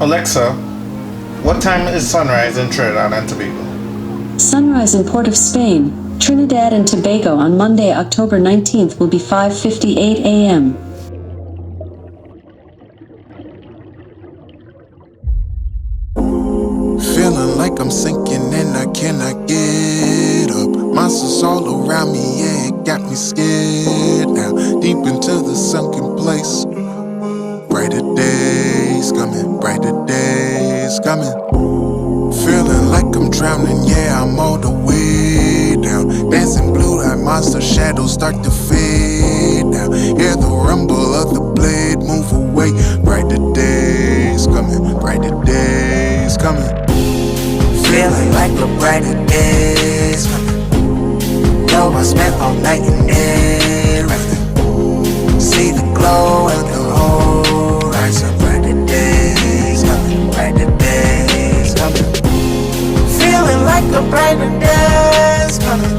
Alexa, what time is sunrise in Trinidad and Tobago? Sunrise in Port of Spain, Trinidad and Tobago on Monday, October 19th will be 5:58 a.m. Feeling like I'm sinking and I cannot get up. Monsters all around me, yeah, it got me scared now. Deep into the sunken place. Brighter days coming, brighter days coming. Feeling like I'm drowning, yeah, I'm all the way down. Dancing blue like monster shadows start to fade now. Hear the rumble of the blade move away. Brighter days coming, brighter days coming. Feeling like the brighter days coming. Yo, I spent all night in there running. See the glow and the horizon. Brighter days coming, brighter days coming. Feeling like the brighter days coming.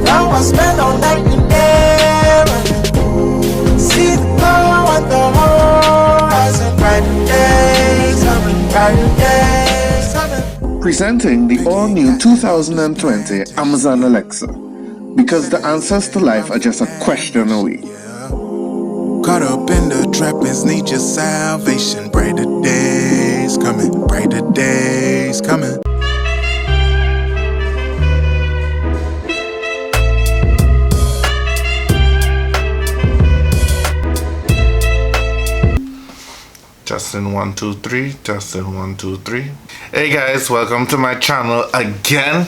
Yo, I spent all night in there running. See the glow and the horizon. Brighter days coming, brighter days coming. Presenting the all-new 2020 Amazon Alexa, because the answers to life are just a question away. Caught up in the trappings, need your salvation. Brighter days coming, brighter days coming. Testing 1 2 3, testing 1 2 3. Hey guys, welcome to my channel again,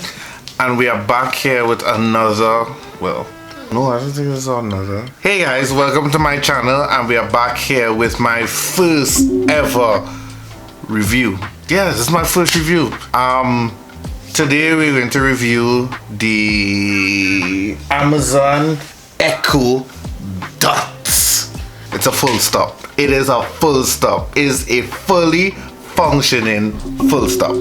and we are back here with another, well, no, I don't think it's another. Hey guys, welcome to my channel, and we are back here with my first ever review. Yeah, this is my first review. Today we're going to review the Amazon Echo Dots. It's a full stop. It is a full stop. It is a fully functioning full stop.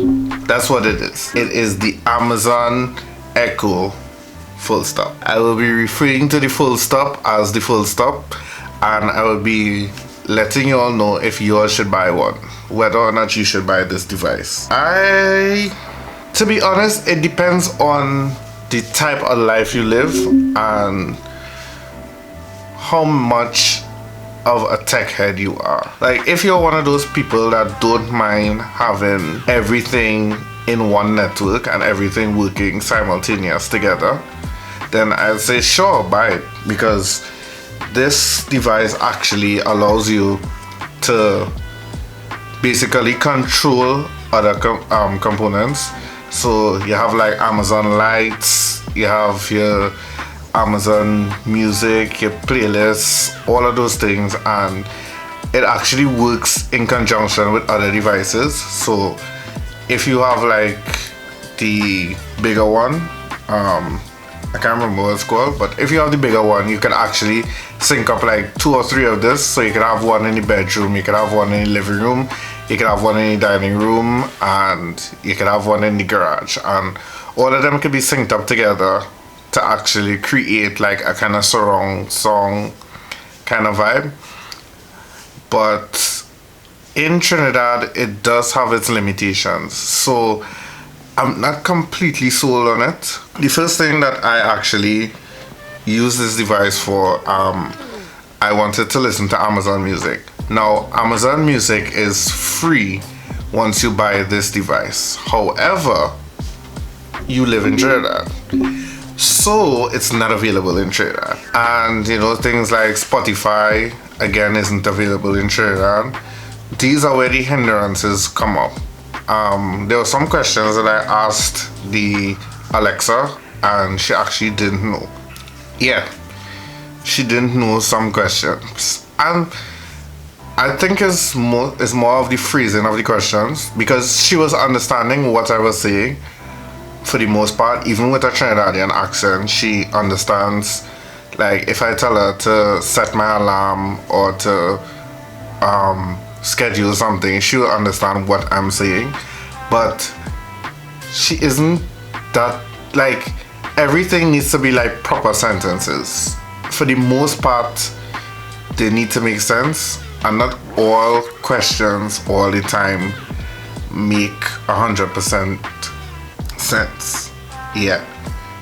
That's what it is. It is the Amazon Echo full stop. I will be referring to the full stop as the full stop, and I will be letting you all know if you all should buy one, whether or not you should buy this device. To be honest, it depends on the type of life you live and how much of a tech head you are. Like, if you're one of those people that don't mind having everything in one network and everything working simultaneous together, then I'd say sure, buy it, because this device actually allows you to basically control other components. So you have like Amazon Lights, you have your Amazon Music, your playlists, all of those things, and it actually works in conjunction with other devices. So if you have like the bigger one, I can't remember what it's called, but if you have the bigger one, you can actually sync up like 2 or 3 of this. So you can have one in the bedroom, you can have one in the living room, you can have one in the dining room, and you can have one in the garage, and all of them can be synced up together to actually create like a kind of surround song kind of vibe. But in Trinidad, it does have its limitations, so I'm not completely sold on it. The first thing that I actually use this device for, I wanted to listen to Amazon Music. Now, Amazon Music is free once you buy this device. However, you live in Trinidad, so it's not available in Trinidad. And you know, things like Spotify again isn't available in Trinidad. These are where the hindrances come up. There were some questions that I asked the Alexa, and she actually didn't know. Yeah, she didn't know some questions, and I think it's more of the phrasing of the questions, because she was understanding what I was saying for the most part. Even with a Trinidadian accent, she understands. Like, if I tell her to set my alarm or to schedule something, she'll understand what I'm saying. But she isn't that, like, everything needs to be like proper sentences. For the most part, they need to make sense, and not all questions all the time make 100% sense. Yeah,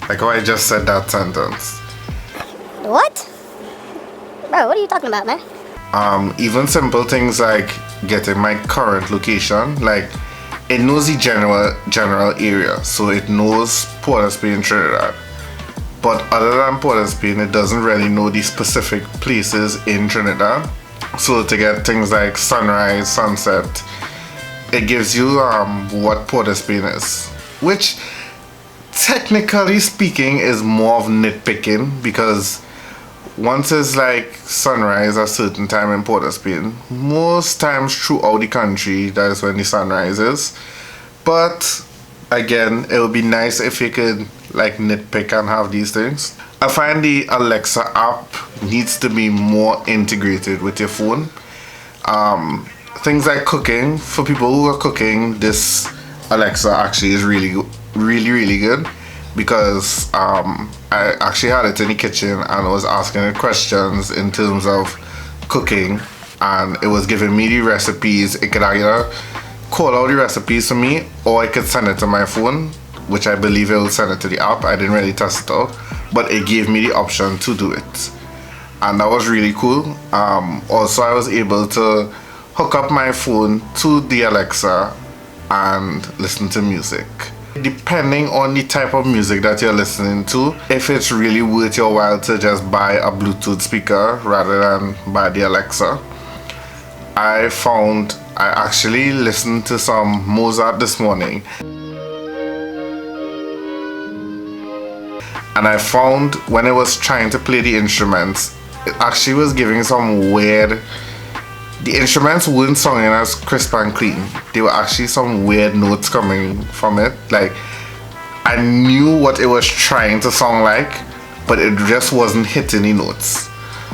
like how I just said that sentence. What? Bro, what are you talking about, man? Even simple things like getting my current location, like it knows the general area, so it knows Port of Spain, Trinidad. But other than Port of Spain, it doesn't really know the specific places in Trinidad. So to get things like sunrise, sunset, it gives you what Port of Spain is, which technically speaking is more of nitpicking, because once it's like sunrise a certain time in Port of Spain, most times throughout the country that is when the sun rises. But again, it would be nice if you could like nitpick and have these things. I find the Alexa app needs to be more integrated with your phone. Things like cooking, for people who are cooking, this Alexa actually is really good, because I actually had it in the kitchen and I was asking it questions in terms of cooking, and it was giving me the recipes. It could either call out the recipes for me, or I could send it to my phone, which I believe it will send it to the app. I didn't really test it out, but it gave me the option to do it, and that was really cool. Also, I was able to hook up my phone to the Alexa and listen to music. Depending on the type of music that you're listening to, if it's really worth your while to just buy a Bluetooth speaker rather than buy the Alexa. I actually listened to some Mozart this morning, and I found when it was trying to play the instruments, it actually was giving some weird. The instruments weren't sounding as crisp and clean. There were actually some weird notes coming from it. Like, I knew what it was trying to sound like, but it just wasn't hitting the notes.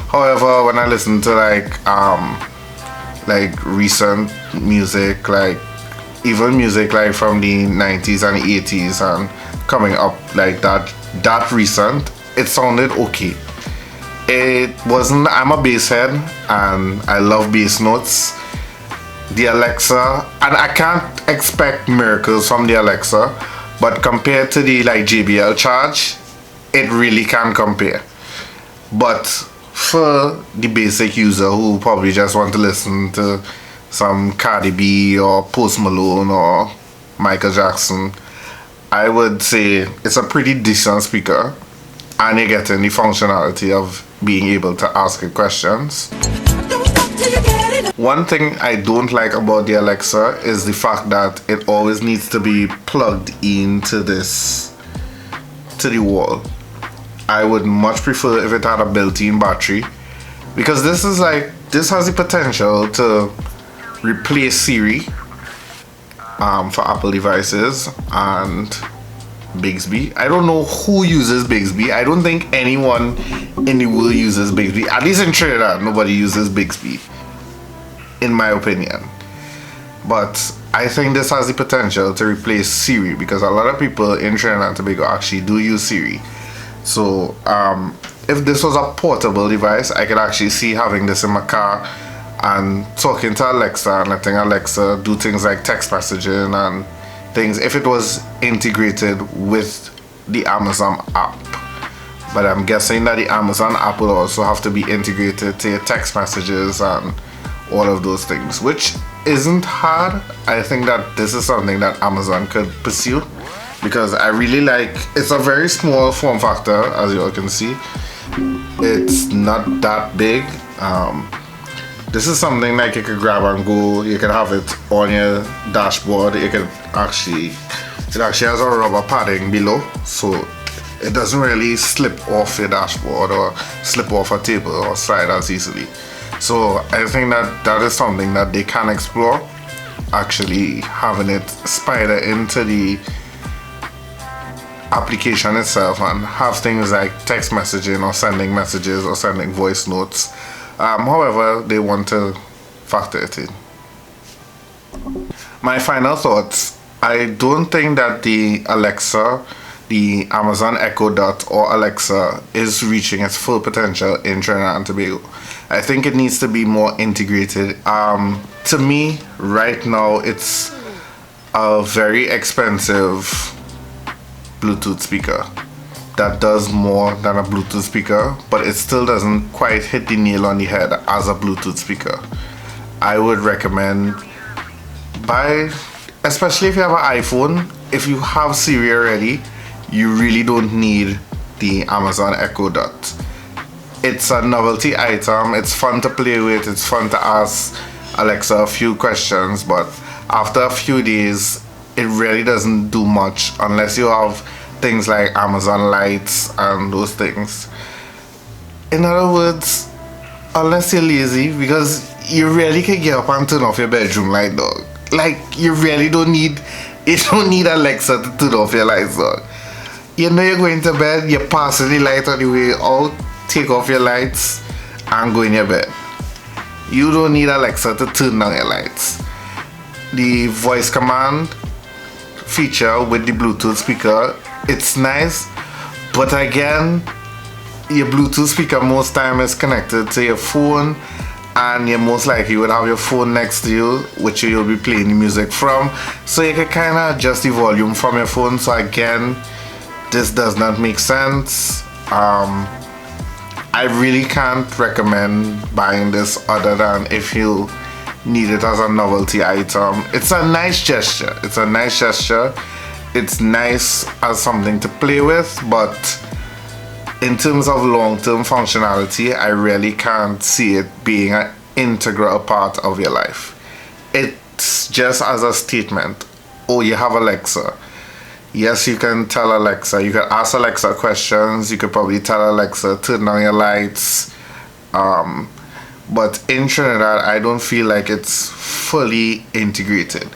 However, when I listened to like recent music, like even music like from the 90s and the 80s and coming up like that recent, it sounded okay. It wasn't. I'm a bass head and I love bass notes. The Alexa, and I can't expect miracles from the Alexa, but compared to the like JBL charge, it really can compare. But for the basic user who probably just want to listen to some Cardi B or Post Malone or Michael Jackson, I would say it's a pretty decent speaker, and you're getting the functionality of being able to ask it questions. One thing I don't like about the Alexa is the fact that it always needs to be plugged into the wall. I would much prefer if it had a built-in battery, because this has the potential to replace Siri for Apple devices and Bixby. I don't know who uses Bixby. I don't think anyone in the world uses Bixby. At least in Trinidad, nobody uses Bixby, in my opinion. But I think this has the potential to replace Siri, because a lot of people in Trinidad and Tobago actually do use Siri. So if this was a portable device, I could actually see having this in my car and talking to Alexa and letting Alexa do things like text messaging and things, if it was integrated with the Amazon app. But I'm guessing that the Amazon app will also have to be integrated to your text messages and all of those things, which isn't hard. I think that this is something that Amazon could pursue, because I really like, it's a very small form factor, as you all can see. It's not that big. This is something like you could grab and go. You can have it on your dashboard. It actually has a rubber padding below, so it doesn't really slip off your dashboard or slip off a table or slide as easily. So I think that is something that they can explore, actually having it spider into the application itself and have things like text messaging or sending messages or sending voice notes. However, they want to factor it in. My final thoughts. I don't think that the Alexa the Amazon Echo Dot or Alexa is reaching its full potential in Trinidad and Tobago. I think it needs to be more integrated. To me, right now, it's a very expensive Bluetooth speaker that does more than a Bluetooth speaker, but it still doesn't quite hit the nail on the head as a Bluetooth speaker. I would recommend buy, especially if you have an iPhone, if you have Siri already, you really don't need the Amazon Echo Dot. It's a novelty item, it's fun to play with, it's fun to ask Alexa a few questions, but after a few days, it really doesn't do much unless you have things like Amazon Lights and those things. In other words, unless you're lazy, because you really can get up and turn off your bedroom light, dog. Like, you really don't need Alexa to turn off your lights, dog. You know you're going to bed, you're passing the light on the way out, take off your lights and go in your bed. You don't need Alexa to turn down your lights. The voice command feature with the Bluetooth speaker, it's nice, but again, your Bluetooth speaker most time is connected to your phone, and you most likely would have your phone next to you, which you'll be playing the music from, so you can kind of adjust the volume from your phone. So again, this does not make sense. I really can't recommend buying this other than if you need it as a novelty item. It's a nice gesture. It's nice as something to play with, but in terms of long-term functionality, I really can't see it being an integral part of your life. It's just as a statement. Oh, you have Alexa. Yes, you can tell Alexa, you can ask Alexa questions, you could probably tell Alexa, turn down your lights. But in Trinidad, I don't feel like it's fully integrated.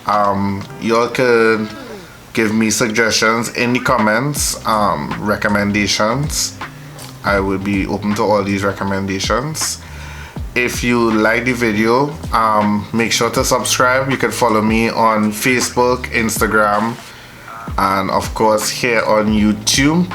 Y'all could give me suggestions in the comments, recommendations. I would be open to all these recommendations. If you like the video, make sure to subscribe. You can follow me on Facebook, Instagram, and of course here on YouTube.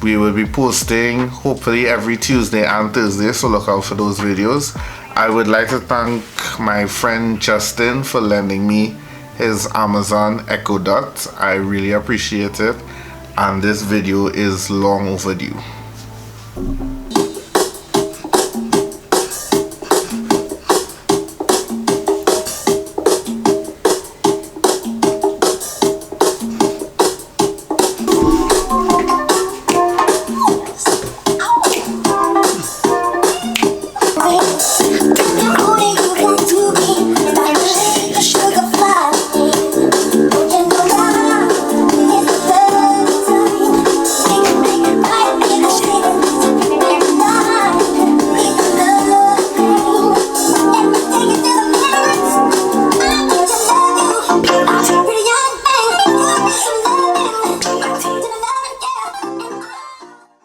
We will be posting hopefully every Tuesday and Thursday, so look out for those videos. I would like to thank my friend Justin for lending me his Amazon Echo Dot. I really appreciate it, and this video is long overdue.